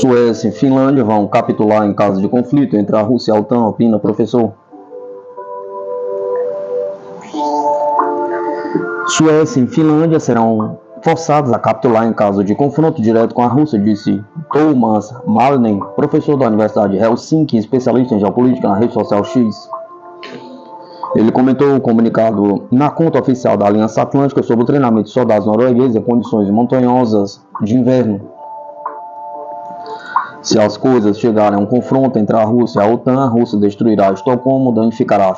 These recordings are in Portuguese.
Suécia e Finlândia vão capitular em caso de conflito entre a Rússia e a OTAN, opina professor. Suécia e Finlândia serão forçados a capitular em caso de confronto direto com a Rússia, disse Thomas Malinen, professor da Universidade de Helsinki, especialista em geopolítica na rede social X. Ele comentou o comunicado na conta oficial da Aliança Atlântica sobre o treinamento de soldados noruegueses em condições montanhosas de inverno. Se as coisas chegarem a um confronto entre a Rússia e a OTAN, a Rússia destruirá Estocolmo, danificará a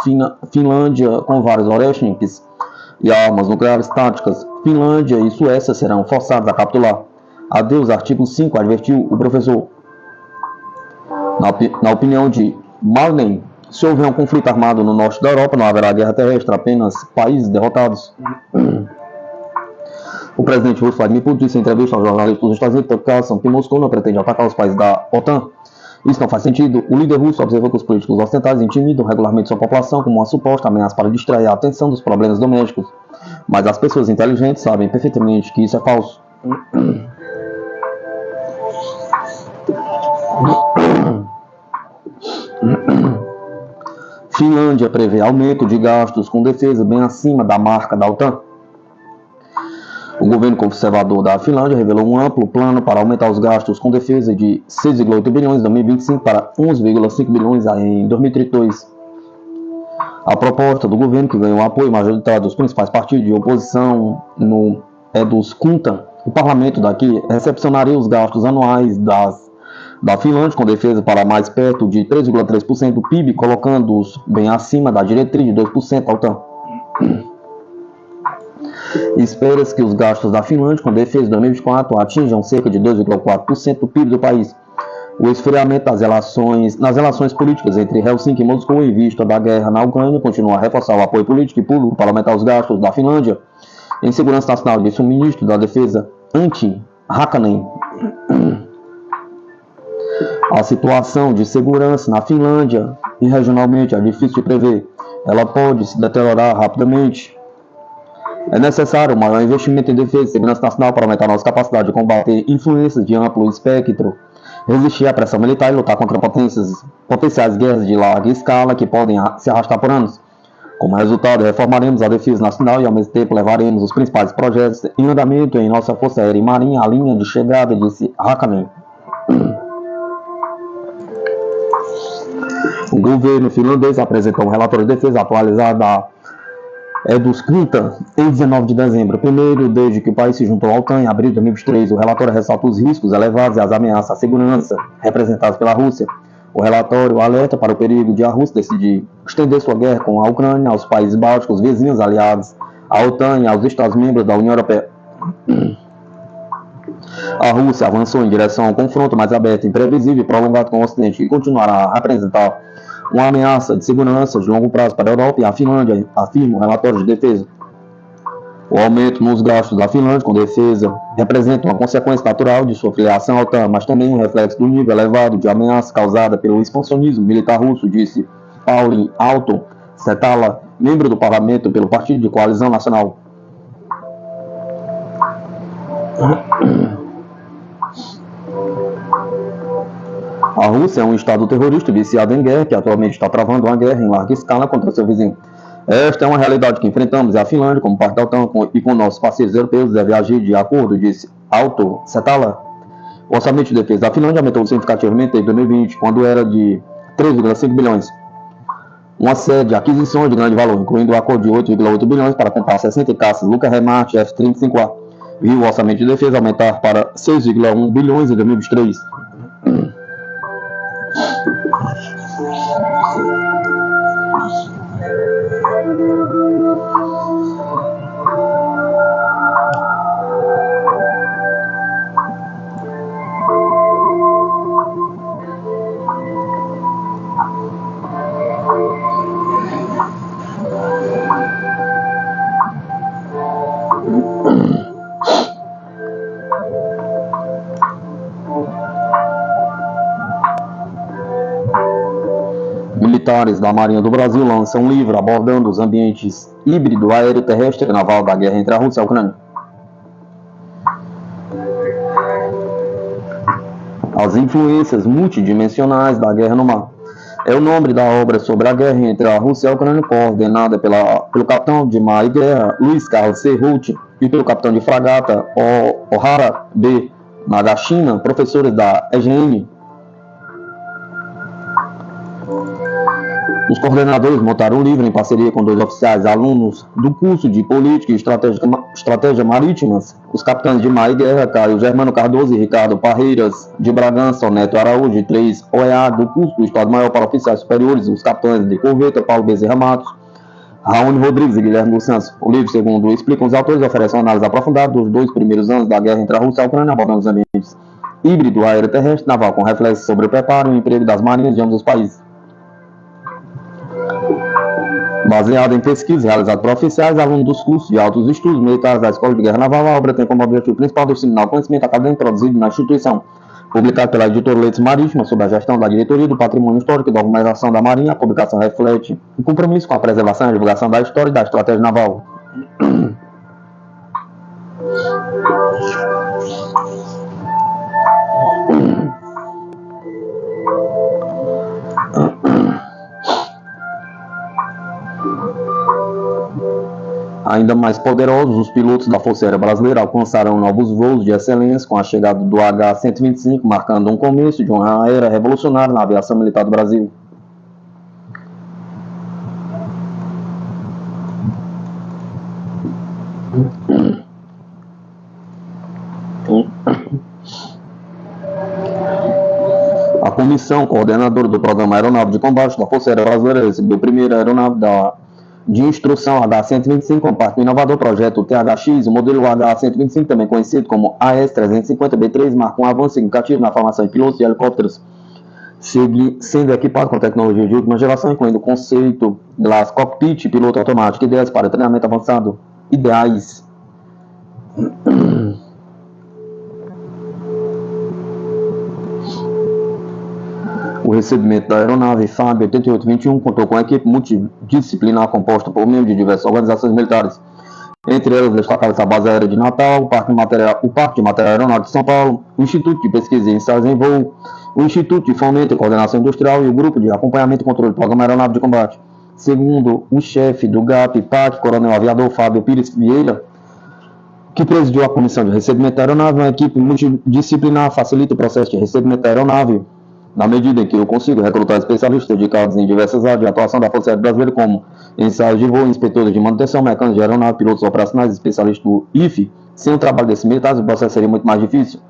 Finlândia com vários Oreshniks e armas nucleares táticas. Finlândia e Suécia serão forçados a capitular. Adeus, artigo 5, advertiu o professor. Na opinião de Malinen, se houver um conflito armado no norte da Europa, não haverá guerra terrestre, apenas países derrotados. O presidente russo Vladimir Putin disse em entrevista aos jornalistas dos Estados Unidos que Moscou não pretende atacar os países da OTAN. Isso não faz sentido. O líder russo observou que os políticos ocidentais intimidam regularmente sua população como uma suposta ameaça para distrair a atenção dos problemas domésticos. Mas as pessoas inteligentes sabem perfeitamente que isso é falso. Finlândia prevê aumento de gastos com defesa bem acima da marca da OTAN. O governo conservador da Finlândia revelou um amplo plano para aumentar os gastos com defesa de 6,8 bilhões em 2025 para 11,5 bilhões em 2032. A proposta do governo, que ganhou apoio majoritário dos principais partidos de oposição no Eduskunta, o parlamento daqui, recepcionaria os gastos anuais da Finlândia com defesa para mais perto de 3,3% do PIB, colocando-os bem acima da diretriz de 2% da OTAN. Espera-se que os gastos da Finlândia com defesa em 2024 atinjam cerca de 2,4% do PIB do país. O esfriamento nas relações políticas entre Helsinki e Moscou em vista da guerra na Ucrânia continua a reforçar o apoio político e público para aumentar os gastos da Finlândia em segurança nacional, disse o ministro da Defesa Antti Häkkänen. A situação de segurança na Finlândia e regionalmente é difícil de prever. Ela pode se deteriorar rapidamente. É necessário um maior investimento em defesa e segurança nacional para aumentar nossa capacidade de combater influências de amplo espectro, resistir à pressão militar e lutar contra potenciais guerras de larga escala que podem se arrastar por anos. Como resultado, reformaremos a defesa nacional e ao mesmo tempo levaremos os principais projetos em andamento em nossa Força Aérea e Marinha à linha de chegada, disse Häkkänen. O governo finlandês apresentou um relatório de defesa atualizado da Eduskunta em 19 de dezembro, primeiro desde que o país se juntou à OTAN em abril de 2023. O relatório ressalta os riscos elevados e as ameaças à segurança representadas pela Rússia. O relatório alerta para o perigo de a Rússia decidir estender sua guerra com a Ucrânia aos países bálticos, vizinhos aliados à OTAN e aos Estados-membros da União Europeia. A Rússia avançou em direção a um confronto mais aberto, imprevisível e prolongado com o Ocidente e continuará a representar uma ameaça de segurança de longo prazo para a Europa e a Finlândia, afirma o relatório de defesa. O aumento nos gastos da Finlândia com defesa representa uma consequência natural de sua filiação à OTAN, mas também um reflexo do nível elevado de ameaça causada pelo expansionismo militar russo, disse Pauli Aalto-Setälä, membro do parlamento pelo Partido de Coalizão Nacional. A Rússia é um estado terrorista viciado em guerra que atualmente está travando uma guerra em larga escala contra seu vizinho. Esta é uma realidade que enfrentamos e a Finlândia, como parte da OTAN e com nossos parceiros europeus, deve agir de acordo, disse Aalto-Setälä. O orçamento de defesa da Finlândia aumentou significativamente em 2020, quando era de 3,5 bilhões. Uma série de aquisições de grande valor, incluindo o acordo de 8,8 bilhões para comprar 60 caças Lucas Remart F-35A, viu o orçamento de defesa aumentar para 6,1 bilhões em 2023. Militares da Marinha do Brasil lançam um livro abordando os ambientes híbrido, aéreo, terrestre e naval da guerra entre a Rússia e a Ucrânia. As influências multidimensionais da guerra no mar. É o nome da obra sobre a guerra entre a Rússia e a Ucrânia, coordenada pelo capitão de mar e guerra Luiz Carlos Cerruti e pelo capitão de fragata Ohara B. Nagashima, professores da EGM. Os coordenadores montaram o livro em parceria com 2 oficiais alunos do curso de Política e Estratégia Marítimas, os capitães de mar e guerra Caio Germano Cardoso e Ricardo Parreiras de Bragança, Neto Araújo e 3 OEA do curso do Estado-Maior para Oficiais Superiores, os capitães de corveta Paulo Bezerra Matos, Raoni Rodrigues e Guilherme dos Santos. O livro, segundo explicam os autores, oferece uma análise aprofundada dos 2 primeiros anos da guerra entre a Rússia e a Ucrânia, abordando os ambientes híbrido, aéreo, terrestre, naval, com reflexos sobre o preparo e o emprego das marinhas de ambos os países. Baseado em pesquisas realizadas por oficiais, alunos dos cursos de altos estudos militares da Escola de Guerra Naval, a obra tem como objetivo principal disseminar o conhecimento acadêmico produzido na instituição. Publicado pela editora Letras Marítimas sob a gestão da Diretoria do Patrimônio Histórico e da Organização da Marinha, a publicação reflete o compromisso com a preservação e a divulgação da história e da estratégia naval. Ainda mais poderosos, os pilotos da Força Aérea Brasileira alcançarão novos voos de excelência com a chegada do H-125, marcando um começo de uma era revolucionária na aviação militar do Brasil. A comissão coordenadora do Programa Aeronave de Combate da Força Aérea Brasileira recebeu a primeira aeronave de instrução H-125 como parte do inovador projeto THX. O modelo H-125, também conhecido como AS-350B3, marca um avanço significativo na formação de pilotos de helicópteros, sendo equipado com tecnologia de última geração, incluindo o conceito Glass Cockpit, piloto automático, ideias para treinamento avançado, ideais. O recebimento da aeronave FAB 8821 contou com uma equipe multidisciplinar composta por membros de diversas organizações militares. Entre elas, destacaram-se a Base Aérea de Natal, o Parque de Material Aeronáutico de São Paulo, o Instituto de Pesquisa e Ensaios em Voo, o Instituto de Fomento e Coordenação Industrial e o Grupo de Acompanhamento e Controle do Programa Aeronave de Combate. Segundo o chefe do GAP-PAC, Coronel Aviador Fábio Pires Vieira, que presidiu a comissão de recebimento da aeronave, uma equipe multidisciplinar facilita o processo de recebimento da aeronave, na medida em que eu consigo recrutar especialistas dedicados em diversas áreas de atuação da Força Aérea Brasileira, como ensaios de voo, inspetores de manutenção, mecânicos de aeronave, pilotos operacionais, especialistas do IFE. Sem o trabalho desses militares, o processo seria muito mais difícil.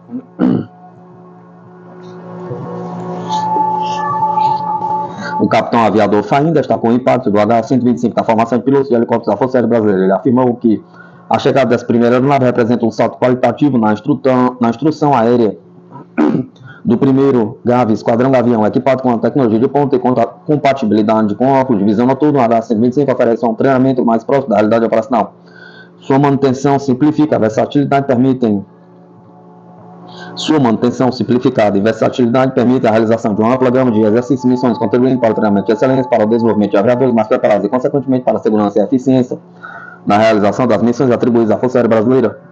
O capitão aviador Faim destacou o impacto do H-125 na formação de pilotos de helicópteros da Força Aérea Brasileira. Ele afirmou que a chegada dessa primeira aeronave representa um salto qualitativo na instrução aérea do primeiro GAV, Esquadrão Gavião, equipado com a tecnologia de ponta e compatibilidade com óculos de visão noturna. O H-125 oferece um treinamento mais próximo da realidade operacional. Sua manutenção simplificada e versatilidade permitem a realização de uma ampla gama de exercícios e missões, contribuindo para o treinamento de excelência, para o desenvolvimento de aviadores mais preparados e, consequentemente, para a segurança e a eficiência na realização das missões atribuídas à Força Aérea Brasileira.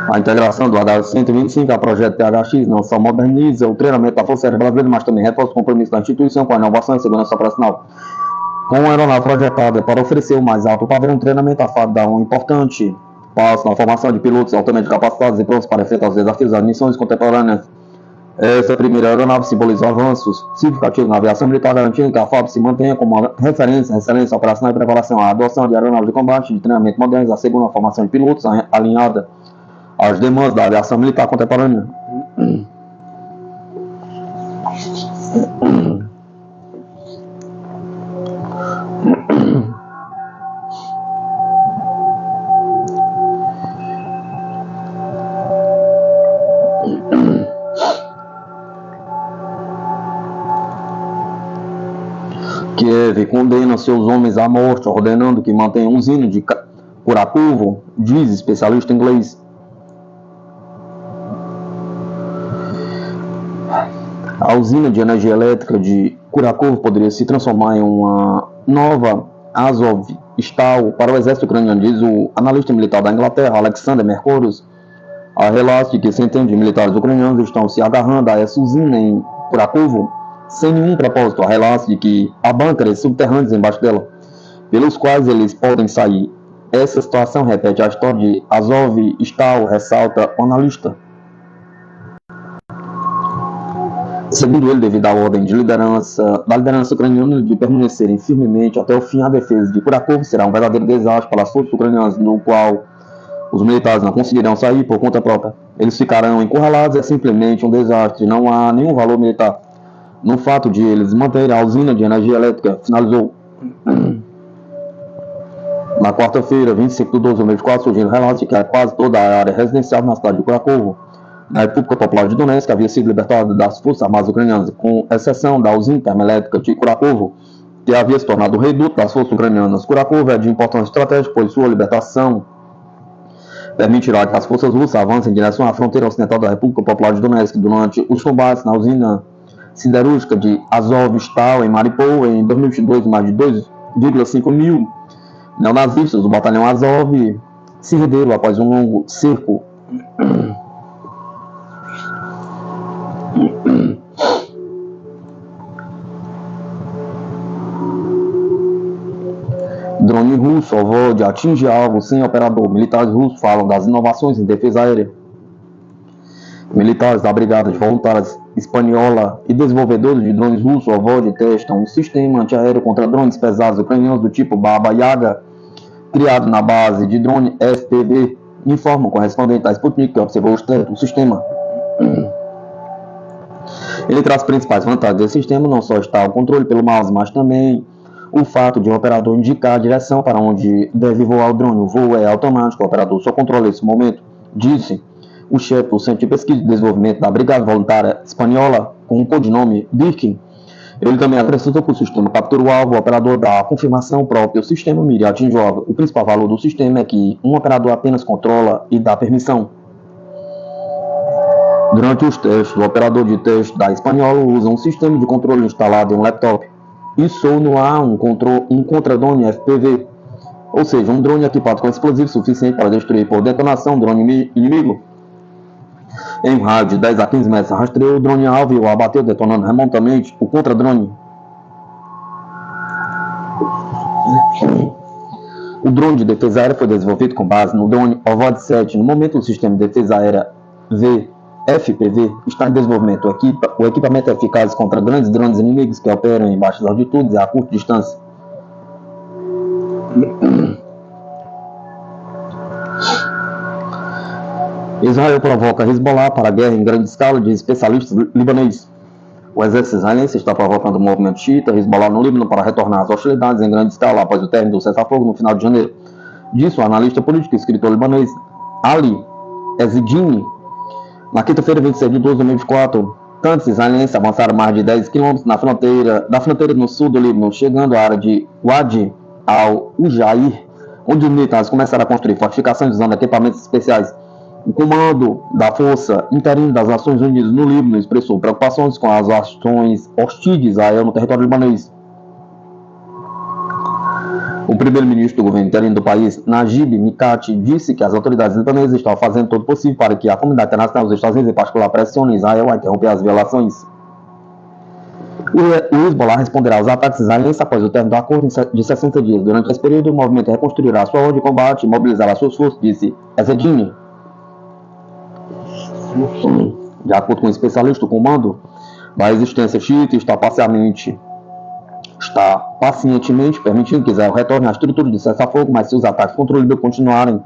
A integração do H-125 ao projeto THX não só moderniza o treinamento da Força Aérea Brasileira, mas também reforça o compromisso da instituição com a inovação e segurança operacional. Com a aeronave projetada para oferecer o mais alto padrão de treinamento, a FAB dá um importante passo na formação de pilotos altamente capacitados e prontos para enfrentar os desafios das missões contemporâneas. Essa primeira aeronave simboliza avanços significativos na aviação militar, garantindo que a FAB se mantenha como uma referência, excelência operacional e preparação à adoção de aeronaves de combate de treinamento modernos, a segunda formação de pilotos alinhada às demandas da aviação militar contemporânea. Kiev condena seus homens à morte, ordenando que mantenham a usina de Kurakovo, diz especialista inglês. A usina de energia elétrica de Kurakovo poderia se transformar em uma nova Azovstal para o exército ucraniano, diz o analista militar da Inglaterra, Alexander Mercouris. Há relatos de que centenas de militares ucranianos estão se agarrando a essa usina em Kurakovo sem nenhum propósito. Há relatos de que há bunkers subterrâneos embaixo dela, pelos quais eles podem sair. Essa situação repete a história de Azovstal, ressalta o analista. Segundo ele, devido à ordem da liderança ucraniana de permanecerem firmemente até o fim, a defesa de Kurakovo será um verdadeiro desastre para as forças ucranianas, no qual os militares não conseguirão sair por conta própria. Eles ficarão encurralados, é simplesmente um desastre, não há nenhum valor militar no fato de eles manterem a usina de energia elétrica, finalizou. Na quarta-feira, 25 de 12 de 2024, surgiram relatos de que quase toda a área residencial na cidade de Kurakovo, na República Popular de Donetsk, havia sido libertada das forças armadas ucranianas, com exceção da usina termoelétrica de Kurakovo, que havia se tornado o reduto das forças ucranianas. Kurakovo é de importância estratégica, pois sua libertação permitirá que as forças russas avancem em direção à fronteira ocidental da República Popular de Donetsk. Durante os combates na usina siderúrgica de Azovstal, em Mariupol, em 2022, mais de 2,5 mil neonazistas do batalhão Azov se renderam após um longo cerco. Drone russo Ovod atinge alvo sem operador. Militares russos falam das inovações em defesa aérea. Militares da Brigada de Voluntários Espanhola e desenvolvedores de drones russos Ovod testam um sistema antiaéreo contra drones pesados ucranianos do tipo Baba Yaga, criado na base de drone FPV, informa o correspondente da Sputnik que observou os testes do sistema. Ele traz principais vantagens desse sistema, não só está o controle pelo mouse, mas também o fato de o operador indicar a direção para onde deve voar o drone. O voo é automático, o operador só controla esse momento, disse o chefe do Centro de Pesquisa e Desenvolvimento da Brigada Voluntária Espanhola, com o codinome Birkin. Ele também acrescentou que o sistema captura o alvo, o operador dá a confirmação própria, o sistema mira e atinge o alvo. O principal valor do sistema é que um operador apenas controla e dá permissão. Durante os testes, o operador de teste da Espanhola usa um sistema de controle instalado em um laptop e solta no ar um contra-drone FPV, ou seja, um drone equipado com explosivo suficiente para destruir por detonação um drone inimigo. Em um raio de 10 a 15 metros, rastreou o drone alvo e o abateu, detonando remotamente o contra-drone. O drone de defesa aérea foi desenvolvido com base no drone Ovod 7. No momento, o sistema de defesa aérea FPV está em desenvolvimento. O equipamento é eficaz contra grandes drones inimigos que operam em baixas altitudes e a curta distância. Israel provoca Hezbollah para a guerra em grande escala, diz especialistas libaneses. O exército israelense está provocando o movimento xiita Hezbollah no Líbano para retornar às hostilidades em grande escala após o término do cessar-fogo no final de janeiro. Disse o analista político e escritor libanês Ali Ezedini. Na quinta-feira, 26 de 12 de 2024, tanques israelenses avançaram mais de 10 km da fronteira no sul do Líbano, chegando à área de Wadi al-Ujair, onde os militares começaram a construir fortificações usando equipamentos especiais. O comando da Força Interina das Nações Unidas no Líbano expressou preocupações com as ações hostis de Israel no território libanês. O primeiro-ministro do governo interino do país, Najib Mikati, disse que as autoridades libanesas estão fazendo todo o possível para que a comunidade internacional, os Estados Unidos em particular, pressione Israel a interromper as violações. O Hezbollah responderá aos ataques israelenses após o término do acordo de 60 dias. Durante esse período, o movimento reconstruirá sua ordem de combate e mobilizará suas forças, disse Ezedini. De acordo com o especialista, o comando da resistência xiita está pacientemente permitindo que Israel retorne à estrutura de cessar-fogo, mas se os ataques contra o Líbano continuarem,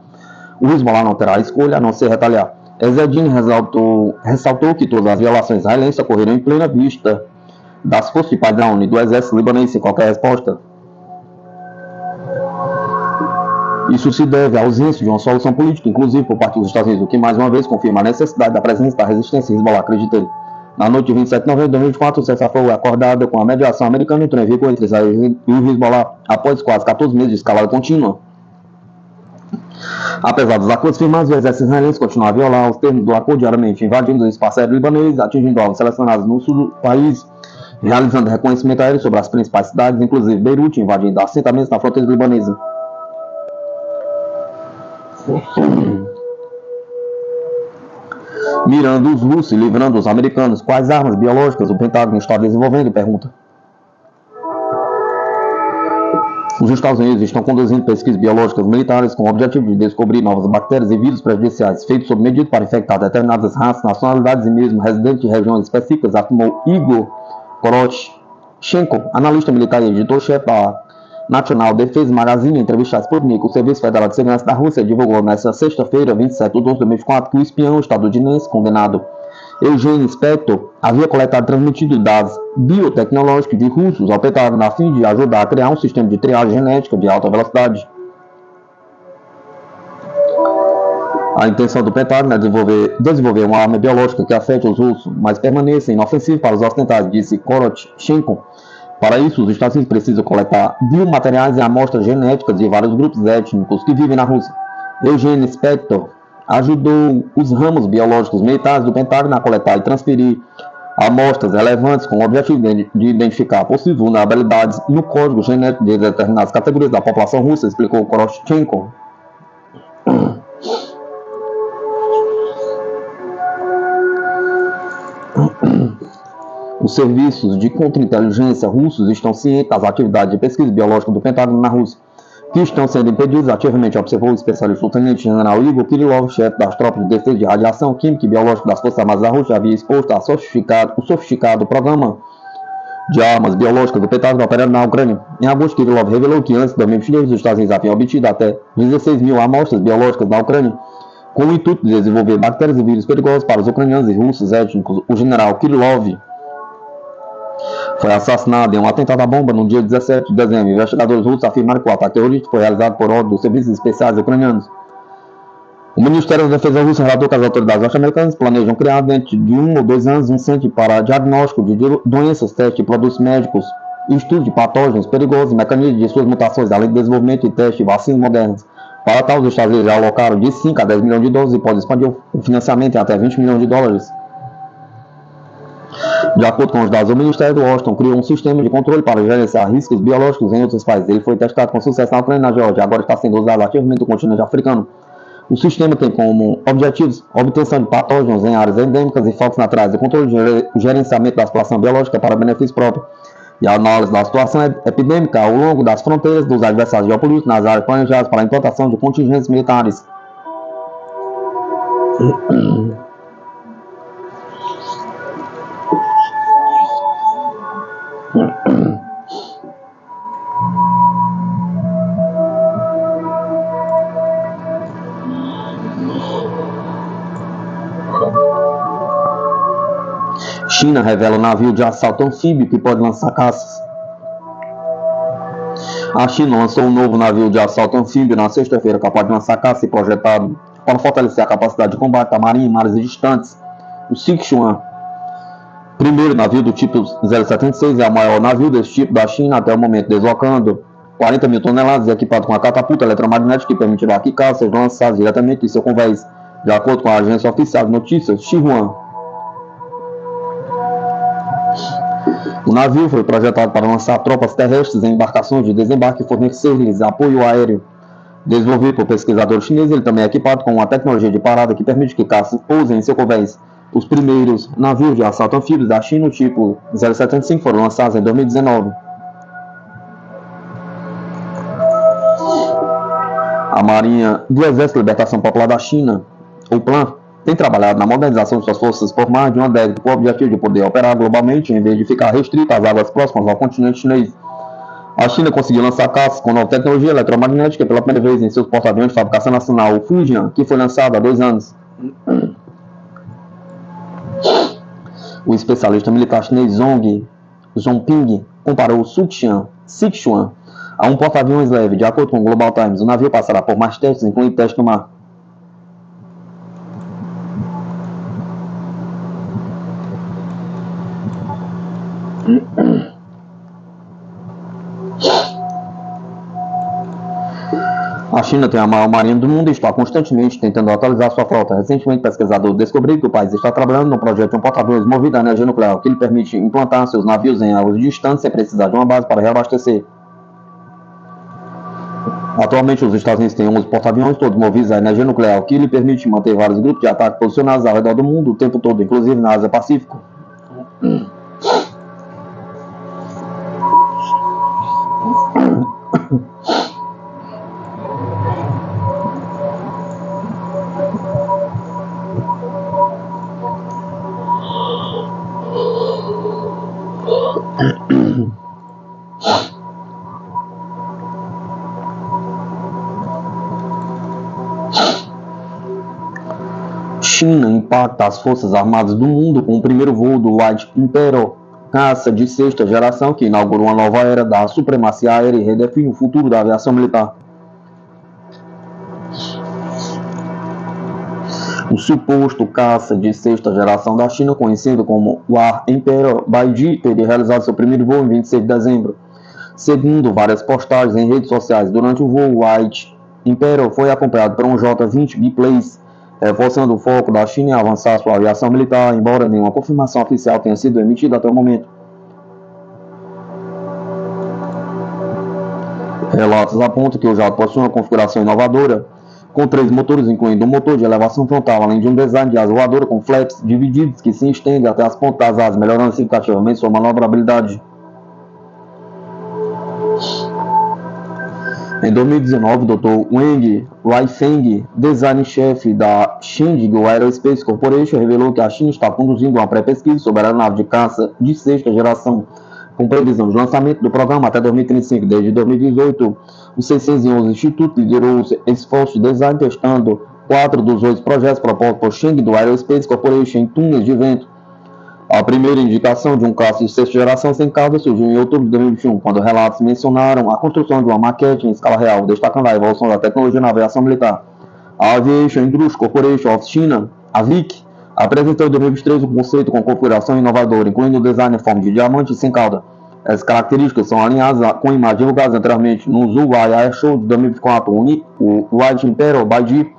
o Hezbollah não terá escolha a não ser retaliar. Ezzedine ressaltou que todas as violações israelenses ocorreram em plena vista das forças de padrão e do exército libanês sem qualquer resposta. Isso se deve à ausência de uma solução política, inclusive por parte dos Estados Unidos, o que mais uma vez confirma a necessidade da presença da resistência Hezbollah, acredita ele. Na noite de 27 de novembro de 2024, o cessar-fogo acordado com a mediação americana entrou em vigor entre Israel e o Hezbollah após quase 14 meses de escalada contínua. Apesar dos acordos firmados, o exército israelense continua a violar os termos do acordo diariamente, invadindo o espaço aéreo libanês, atingindo alvos selecionados no sul do país, realizando reconhecimento aéreo sobre as principais cidades, inclusive Beirute, invadindo assentamentos na fronteira libanesa. Mirando os russos e livrando os americanos, quais armas biológicas o Pentágono está desenvolvendo? Pergunta. Os Estados Unidos estão conduzindo pesquisas biológicas militares com o objetivo de descobrir novas bactérias e vírus prejudiciais, feitos sob medida para infectar determinadas raças, nacionalidades e mesmo residentes de regiões específicas, afirmou Igor Korotchenko, analista militar e editor-chefe da National Defense Magazine, entrevistado por Sputnik. O Serviço Federal de Segurança da Rússia divulgou nesta sexta-feira, 27 de 12 de 2024, que o espião estadunidense condenado Eugene Spector havia coletado e transmitido dados biotecnológicos de russos ao Pentágono a fim de ajudar a criar um sistema de triagem genética de alta velocidade. A intenção do Pentágono é desenvolver uma arma biológica que afete os russos, mas permaneça inofensiva para os ocidentais, disse Korotchenko. Para isso, os Estados Unidos precisam coletar biomateriais e amostras genéticas de vários grupos étnicos que vivem na Rússia. Eugene Spector ajudou os ramos biológicos militares do Pentágono a coletar e transferir amostras relevantes com o objetivo de identificar possíveis vulnerabilidades no código genético de determinadas categorias da população russa, explicou Korotchenko. Os serviços de contra-inteligência russos estão cientes das atividades de pesquisa biológica do Pentágono na Rússia, que estão sendo impedidos ativamente, observou o especialista o tenente-general Igor Kirillov, chefe das tropas de defesa de radiação química e biológica das Forças Armadas da Rússia, havia exposto o sofisticado programa de armas biológicas do Pentágono operando na Ucrânia. Em agosto, Kirillov revelou que antes de 2022, os Estados Unidos haviam obtido até 16 mil amostras biológicas na Ucrânia, com o intuito de desenvolver bactérias e vírus perigosos para os ucranianos e russos étnicos. O general Kirillov foi assassinado em um atentado à bomba no dia 17 de dezembro. Investigadores russos afirmaram que o ataque terrorista foi realizado por ordem dos serviços especiais ucranianos. O Ministério da Defesa russo relatou que as autoridades norte-americanas planejam criar dentro de 1 ou 2 anos um centro para diagnóstico de doenças, teste de produtos médicos, estudo de patógenos perigosos e mecanismos de suas mutações, além de desenvolvimento e teste de vacinas modernas. Para tal, os Estados Unidos já alocaram de 5 a 10 milhões de dólares e podem expandir o financiamento em até 20 milhões de dólares. De acordo com os dados do Ministério, Washington criou um sistema de controle para gerenciar riscos biológicos em outros países. Ele foi testado com sucesso na Ucrânia e na Geórgia, agora está sendo usado ativamente no continente africano. O sistema tem como objetivos a obtenção de patógenos em áreas endêmicas e focos naturais, o controle de gerenciamento da situação biológica para benefício próprio e a análise da situação epidêmica ao longo das fronteiras dos adversários geopolíticos nas áreas planejadas para a implantação de contingentes militares. China revela um navio de assalto anfíbio que pode lançar caças. A China lançou um novo navio de assalto anfíbio na sexta-feira, capaz de lançar caça e projetado para fortalecer a capacidade de combate da marinha em mares distantes. O Sichuan, primeiro navio do tipo 076, é o maior navio desse tipo da China até o momento, deslocando 40 mil toneladas e equipado com uma catapulta eletromagnética que permitirá que caças sejam lançadas diretamente em seu convés, de acordo com a agência oficial de notícias Xinhua. O navio foi projetado para lançar tropas terrestres em embarcações de desembarque e fornecer-lhes apoio aéreo. Desenvolvido por pesquisadores chineses, ele também é equipado com uma tecnologia de parada que permite que caças pousem em seu convés. Os primeiros navios de assalto anfíbios da China, o tipo 075, foram lançados em 2019. A Marinha do Exército de Libertação Popular da China, o PLAN, tem trabalhado na modernização de suas forças por mais de uma década com o objetivo de poder operar globalmente em vez de ficar restrita às águas próximas ao continente chinês. A China conseguiu lançar caças com nova tecnologia eletromagnética pela primeira vez em seus porta-aviões de fabricação nacional, o Fujian, que foi lançado há 2 anos. O especialista militar chinês Zhong Zhongping comparou o Sichuan a um porta-aviões leve. De acordo com o Global Times, o navio passará por mais testes, incluindo testes no mar. A China tem a maior marinha do mundo e está constantemente tentando atualizar sua frota. Recentemente, pesquisadores descobriram que o país está trabalhando no projeto de um porta-aviões movido a energia nuclear, que lhe permite implantar seus navios em águas distantes sem precisar de uma base para reabastecer. Atualmente, os Estados Unidos têm 11 porta-aviões, todos movidos a energia nuclear, o que lhe permite manter vários grupos de ataque posicionados ao redor do mundo o tempo todo, inclusive na Ásia Pacífico. China impacta as forças armadas do mundo com o primeiro voo do White Imperial, caça de 6ª geração que inaugurou uma nova era da supremacia aérea e redefine o futuro da aviação militar. O suposto caça de 6ª geração da China, conhecido como War Imperial Baiji, teria realizado seu primeiro voo em 26 de dezembro. Segundo várias postagens em redes sociais, durante o voo, o White Imperial foi acompanhado por um J-20 biplanes, reforçando o foco da China em avançar sua aviação militar, embora nenhuma confirmação oficial tenha sido emitida até o momento. Relatos apontam que o jato possui uma configuração inovadora, com 3 motores, incluindo um motor de elevação frontal, além de um design de asa voadora com flaps divididos que se estendem até as pontas das asas, melhorando significativamente sua manobrabilidade. Em 2019, o Dr. Wang Weifeng, design-chefe da Chengdu Aerospace Corporation, revelou que a China está conduzindo uma pré-pesquisa sobre a aeronave de caça de 6ª geração, com previsão de lançamento do programa até 2035. Desde 2018, o 611 Instituto liderou os esforços de design, testando 4 dos 8 projetos propostos por Chengdu Aerospace Corporation em túneis de vento. A primeira indicação de um caça de 6ª geração sem cauda surgiu em outubro de 2021, quando relatos mencionaram a construção de uma maquete em escala real, destacando a evolução da tecnologia na aviação militar. A Aviation Industries Corporation of China, AVIC, apresentou em 2023 um conceito com configuração inovadora, incluindo o design em forma de diamante e sem cauda. Essas características são alinhadas com imagens divulgadas anteriormente no Zhuhai Air Show de 2024. O White Imperial Baiji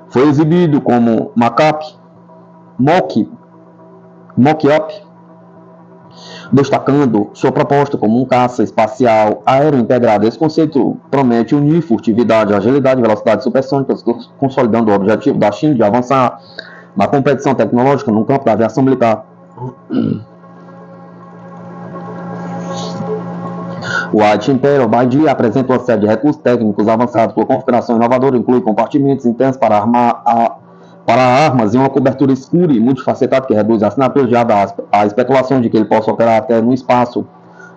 foi exibido como mock-up, destacando sua proposta como um caça espacial aéreo integrado. Esse conceito promete unir furtividade, agilidade e velocidade supersônicas, consolidando o objetivo da China de avançar na competição tecnológica no campo da aviação militar. O White Imperial Baiji apresenta uma série de recursos técnicos avançados. Sua configuração inovadora inclui compartimentos internos para armas e uma cobertura escura e multifacetada que reduz a assinatura de ADAS. A especulação de que ele possa operar até no espaço.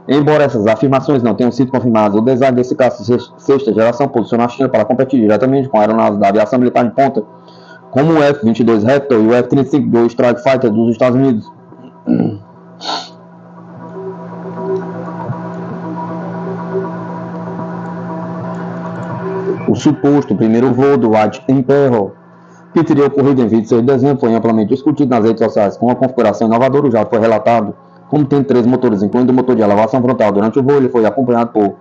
Embora essas afirmações não tenham sido confirmadas, o design desse caça de 6ª geração posiciona a China para competir diretamente com aeronaves da aviação militar de ponta, como o F-22 Raptor e o F-35 Strike Fighter dos Estados Unidos. O suposto primeiro voo do White Imperial, que teria ocorrido em 26 de dezembro, foi amplamente discutido nas redes sociais. Com uma configuração inovadora, o jato foi relatado como tendo 3 motores, incluindo o motor de elevação frontal. Durante o voo, ele foi acompanhado por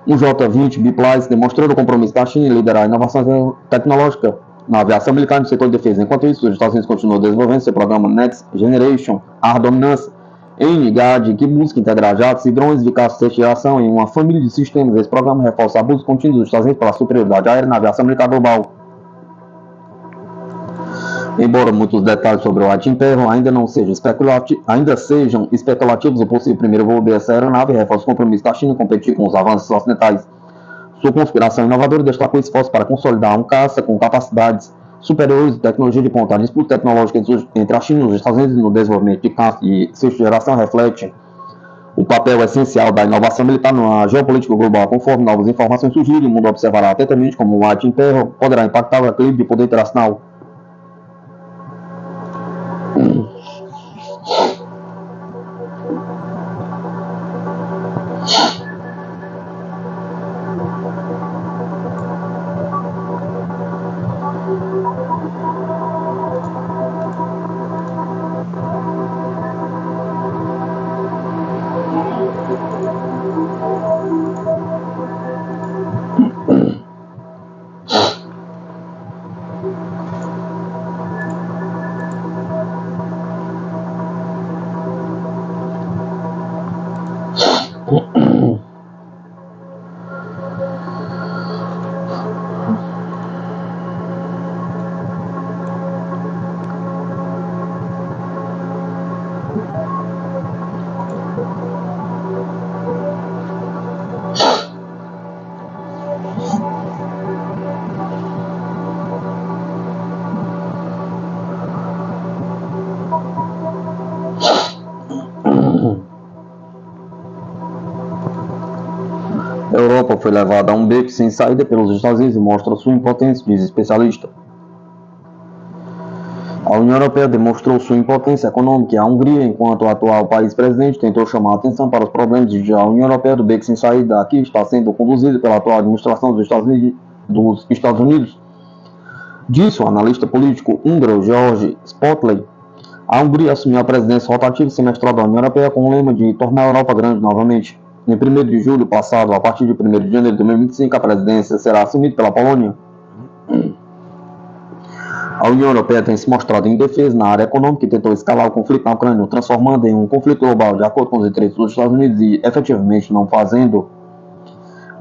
um J-20 biplanes, demonstrando o compromisso da China em liderar a inovação tecnológica na aviação militar e no setor de defesa. Enquanto isso, os Estados Unidos continuam desenvolvendo seu programa Next Generation Air Dominance NGAD, que busca integrar jatos e drones de caça de 6ª geração em uma família de sistemas. Esse programa reforça a busca contínua dos Estados Unidos pela superioridade aérea na aviação militar global. Embora muitos detalhes sobre o White Imperial ainda sejam especulativos, o possível primeiro voo dessa aeronave reforça o compromisso da China em competir com os avanços ocidentais. Sua configuração inovadora destaca o esforço para consolidar um caça com capacidades superiores e tecnologia de ponta. A disputa tecnológica entre a China e os Estados Unidos no desenvolvimento de carros de sexta geração reflete o papel essencial da inovação militar na geopolítica global. Conforme novas informações surgirem, o mundo observará atentamente como o White Terror poderá impactar o equilíbrio de poder internacional. A Europa foi levada a um beco sem saída pelos Estados Unidos e mostra sua impotência, diz especialista. A União Europeia demonstrou sua impotência econômica e a Hungria, enquanto o atual país presidente, tentou chamar a atenção para os problemas de a União Europeia do beco sem saída aqui está sendo conduzida pela atual administração dos Estados Unidos. Disse o analista político húngaro George Spotley. A Hungria assumiu a presidência rotativa semestral da União Europeia com o lema de tornar a Europa grande novamente. Em 1º de julho passado, a partir de 1º de janeiro de 2025, a presidência será assumida pela Polônia. A União Europeia tem se mostrado indefesa na área econômica e tentou escalar o conflito na Ucrânia, transformando em um conflito global de acordo com os interesses dos Estados Unidos e, efetivamente, não fazendo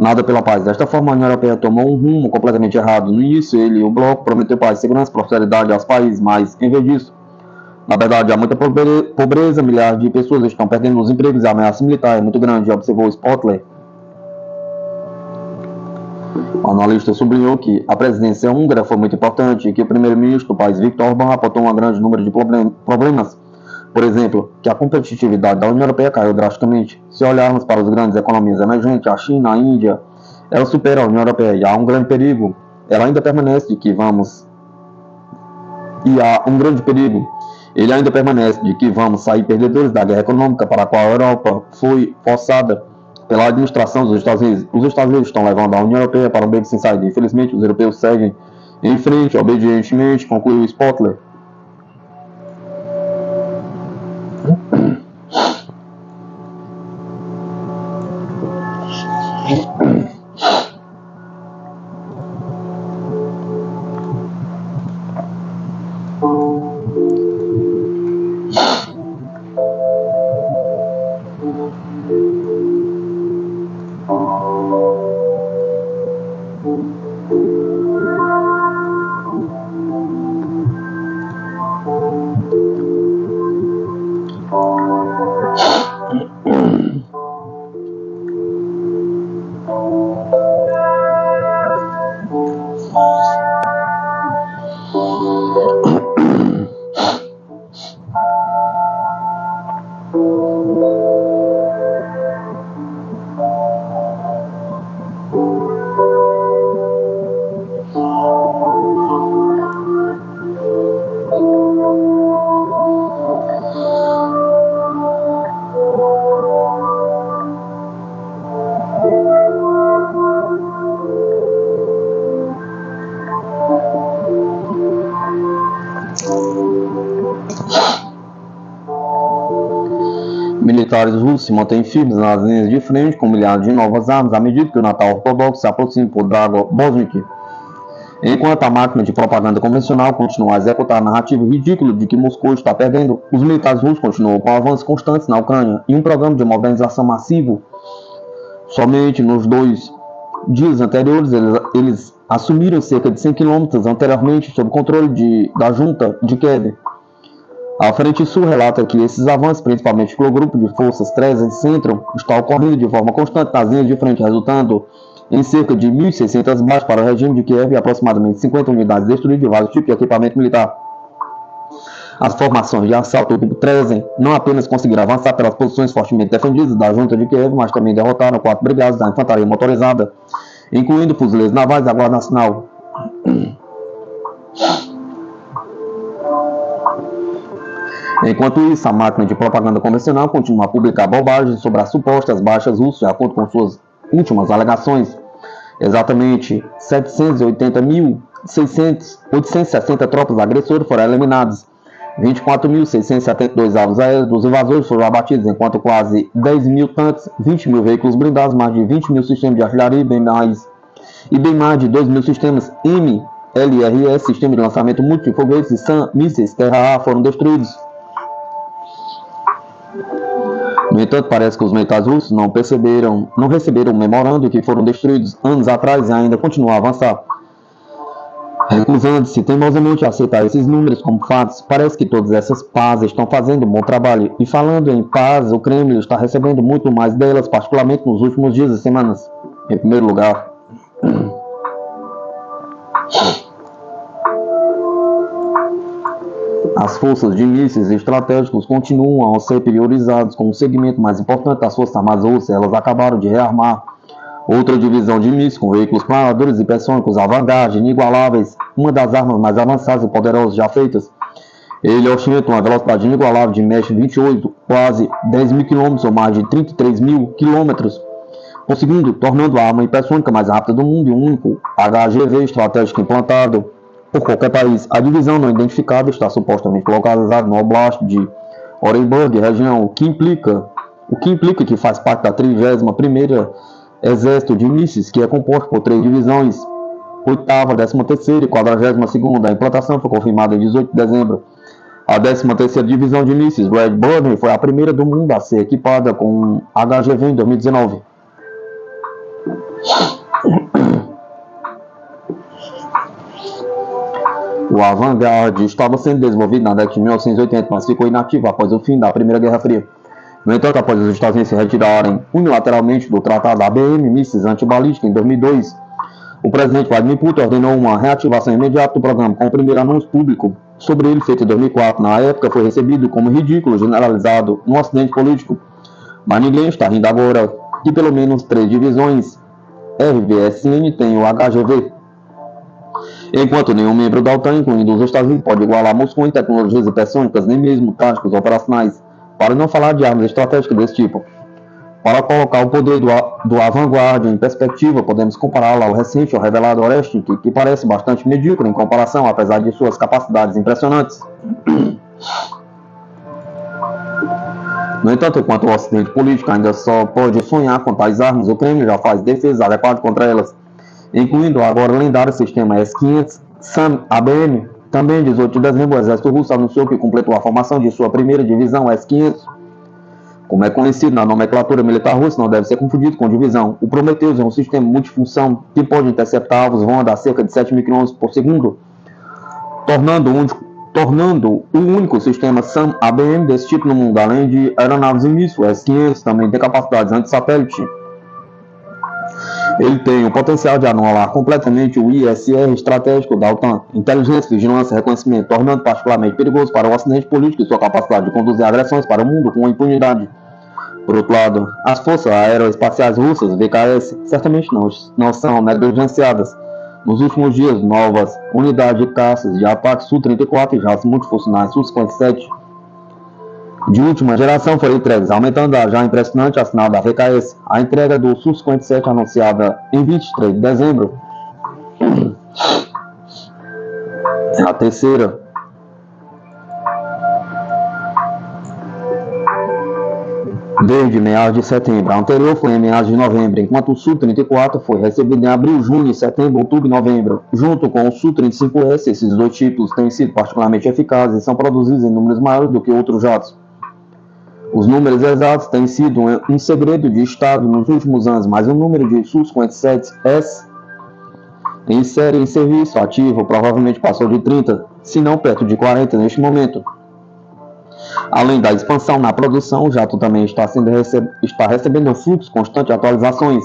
nada pela paz. Desta forma, a União Europeia tomou um rumo completamente errado. No início, ele e o bloco prometeu paz, segurança e prosperidade aos países, mas, em vez disso, na verdade, há muita pobreza, milhares de pessoas estão perdendo os empregos e a ameaça militar é muito grande, observou Spotley. O analista sublinhou que a presidência húngara foi muito importante e que o primeiro-ministro do país, Viktor Orbán, apontou um grande número de problemas. Por exemplo, que a competitividade da União Europeia caiu drasticamente. Se olharmos para as grandes economias emergentes, a China, a Índia, ela supera a União Europeia e há um grande perigo. Ela ainda permanece de que vamos... E há um grande perigo. Ele ainda permanece de que vamos sair perdedores da guerra econômica para a qual a Europa foi forçada pela administração dos Estados Unidos. Os Estados Unidos estão levando a União Europeia para um beco sem saída. Infelizmente, os europeus seguem em frente, obedientemente, concluiu Spotley. Militares russos se mantêm firmes nas linhas de frente com milhares de novas armas à medida que o Natal ortodoxo se aproxima por Drago Bosnik. Enquanto a máquina de propaganda convencional continua a executar a narrativa ridícula de que Moscou está perdendo, os militares russos continuam com avanços constantes na Ucrânia e um programa de modernização massivo. Somente nos 2 dias anteriores, eles assumiram cerca de 100 km anteriormente sob controle da junta de Kiev. A Frente Sul relata que esses avanços, principalmente pelo grupo de forças Treza e Centro, estão ocorrendo de forma constante nas linhas de frente, resultando em cerca de 1.600 baixas para o regime de Kiev e aproximadamente 50 unidades destruídas de vários tipos de equipamento militar. As formações de assalto do Trezem não apenas conseguiram avançar pelas posições fortemente defendidas da junta de Kiev, mas também derrotaram 4 brigadas da infantaria motorizada, incluindo fuzileiros navais da Guarda Nacional. Enquanto isso, a máquina de propaganda convencional continua a publicar bobagens sobre as supostas baixas russas, de acordo com suas últimas alegações. Exatamente 780.860 tropas agressoras foram eliminadas. 24.672 alvos aéreos dos invasores foram abatidos, enquanto quase 10 mil tanques, 20 mil veículos blindados, mais de 20 mil sistemas de artilharia e bem mais de 2 mil sistemas MLRS, sistema de lançamento multifoguetes e SAM, mísseis terra-ar, foram destruídos. No entanto, parece que os militares russos não receberam o memorando que foram destruídos anos atrás e ainda continuam a avançar. Recusando-se teimosamente a aceitar esses números como fatos, parece que todas essas pás estão fazendo um bom trabalho. E falando em paz, o Kremlin está recebendo muito mais delas, particularmente nos últimos dias e semanas. Em primeiro lugar, as forças de mísseis estratégicos continuam a ser priorizadas como o segmento mais importante das forças armadas russas. Elas acabaram de rearmar outra divisão de mísseis com veículos planadores hipersônicos avant-garde inigualáveis, uma das armas mais avançadas e poderosas já feitas. Ele ostenta uma velocidade inigualável de Mach 28, quase 10 mil km ou mais de 33 mil km por segundo, tornando a arma hipersônica mais rápida do mundo e o único HGV estratégico implantado por qualquer país. A divisão não identificada está supostamente localizada no Oblast de Orenburg, região, o que implica que faz parte da 31ª Exército de Mísseis, que é composto por 3 divisões, 8ª, 13ª e 42ª. A implantação foi confirmada em 18 de dezembro. A 13ª Divisão de Mísseis Red Burden foi a primeira do mundo a ser equipada com HGV em 2019. O Avant-Garde estava sendo desenvolvido na década de 1980, mas ficou inativo após o fim da Primeira Guerra Fria. No entanto, após os Estados Unidos se retirarem unilateralmente do Tratado ABM, mísseis antibalísticos, em 2002, o presidente Vladimir Putin ordenou uma reativação imediata do programa, com o primeiro anúncio público sobre ele feito em 2004. Na época, foi recebido como ridículo generalizado no ocidente político, mas ninguém está rindo agora que pelo menos 3 divisões RVSN têm o HGV. Enquanto nenhum membro da OTAN, incluindo os Estados Unidos, pode igualar Moscou em tecnologias hipersônicas, nem mesmo táticas operacionais, para não falar de armas estratégicas desse tipo. Para colocar o poder do Avant-Garde em perspectiva, podemos compará-lo ao recente ou revelado Orestin, que parece bastante medíocre em comparação, apesar de suas capacidades impressionantes. No entanto, enquanto o ocidente político ainda só pode sonhar com tais armas, o Kremlin já faz defesa adequada contra elas, incluindo o agora lendário sistema S-500 SAM-ABM. Também em 18 de dezembro, o exército russo anunciou que completou a formação de sua primeira divisão S-500. Como é conhecido na nomenclatura militar russa, não deve ser confundido com divisão. O Prometheus é um sistema multifunção que pode interceptar alvos voando a cerca de 7 mil km por segundo, tornando o único sistema SAM-ABM desse tipo no mundo. Além de aeronaves e mísseis, o S-500 também tem capacidades anti-satélite. Ele tem o potencial de anular completamente o ISR estratégico da OTAN, inteligência, vigilância e reconhecimento, tornando particularmente perigoso para o ocidente político e sua capacidade de conduzir agressões para o mundo com impunidade. Por outro lado, as forças aeroespaciais russas, VKS, certamente não são negligenciadas. Nos últimos dias, novas unidades de caças de ataque Su-34 e jatos multifuncionais Su-57 de última geração foram entregues, aumentando a já impressionante assinada da VKS. A entrega do Su-57 anunciada em 23 de dezembro é a terceira. Desde meados de setembro. A anterior foi em meados de novembro, enquanto o Su-34 foi recebido em abril, junho, setembro, outubro e novembro. Junto com o Su-35S, esses dois tipos têm sido particularmente eficazes e são produzidos em números maiores do que outros jatos. Os números exatos têm sido um segredo de Estado nos últimos anos, mas o número de Su-57S em série em serviço ativo provavelmente passou de 30, se não perto de 40 neste momento. Além da expansão na produção, o jato também está recebendo um fluxo constante de atualizações.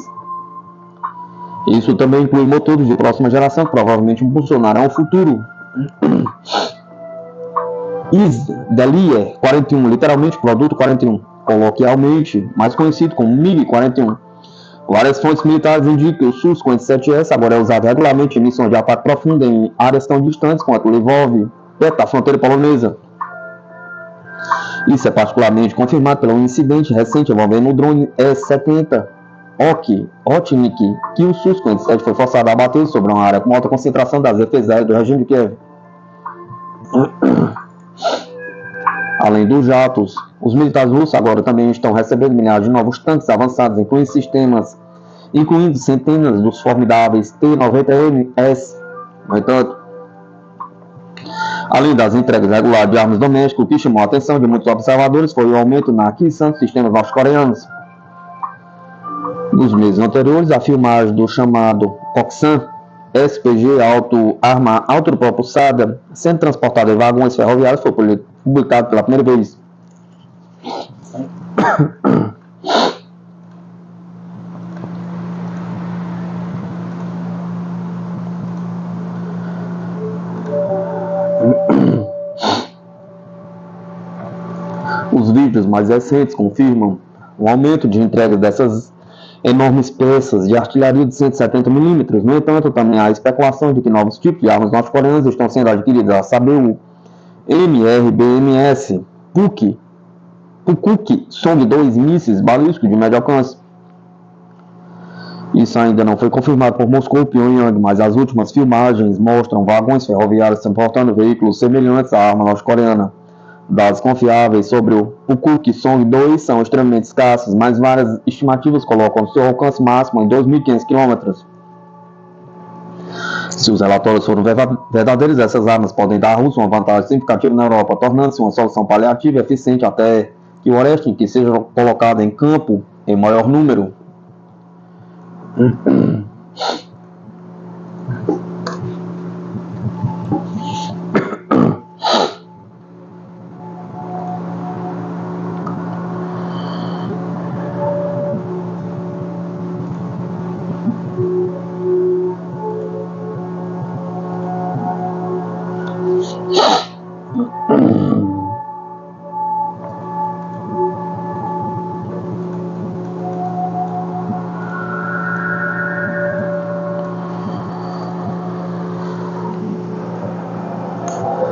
Isso também inclui motores de próxima geração que provavelmente impulsionarão o futuro. Isdelia 41, literalmente produto 41, coloquialmente mais conhecido como MiG 41. Várias fontes militares indicam que o Su-57S agora é usado regularmente em missões de ataque profundo em áreas tão distantes quanto Lvov, perto da fronteira polonesa. Isso é particularmente confirmado pelo incidente recente envolvendo o drone S-70 Otnik, que o Su-57 foi forçado a abater sobre uma área com alta concentração das defesas aéreas do regime de Kiev. Além dos jatos, os militares russos agora também estão recebendo milhares de novos tanques avançados, incluindo centenas dos formidáveis T-90MS. No entanto, além das entregas regulares de armas domésticas, o que chamou a atenção de muitos observadores foi o aumento na aquisição de sistemas norte-coreanos. Nos meses anteriores, a filmagem do chamado Oksan SPG arma autopropulsada sendo transportada em vagões ferroviários foi publicado pela primeira vez. Os vídeos mais recentes confirmam o aumento de entrega dessas enormes peças de artilharia de 170 mm. No entanto, também há especulação de que novos tipos de armas norte-coreanas estão sendo adquiridas, a saber o MRBMS, Pukuk Song-2 mísseis balísticos de médio alcance. Isso ainda não foi confirmado por Moscou e Pyongyang, mas as últimas filmagens mostram vagões ferroviários transportando veículos semelhantes à arma norte-coreana. Dados confiáveis sobre o Pukuk Song-2 são extremamente escassos, mas várias estimativas colocam seu alcance máximo em 2.500 km. Se os relatórios forem verdadeiros, essas armas podem dar à Rússia uma vantagem significativa na Europa, tornando-se uma solução paliativa e eficiente até que o Orestin seja colocado em campo em maior número.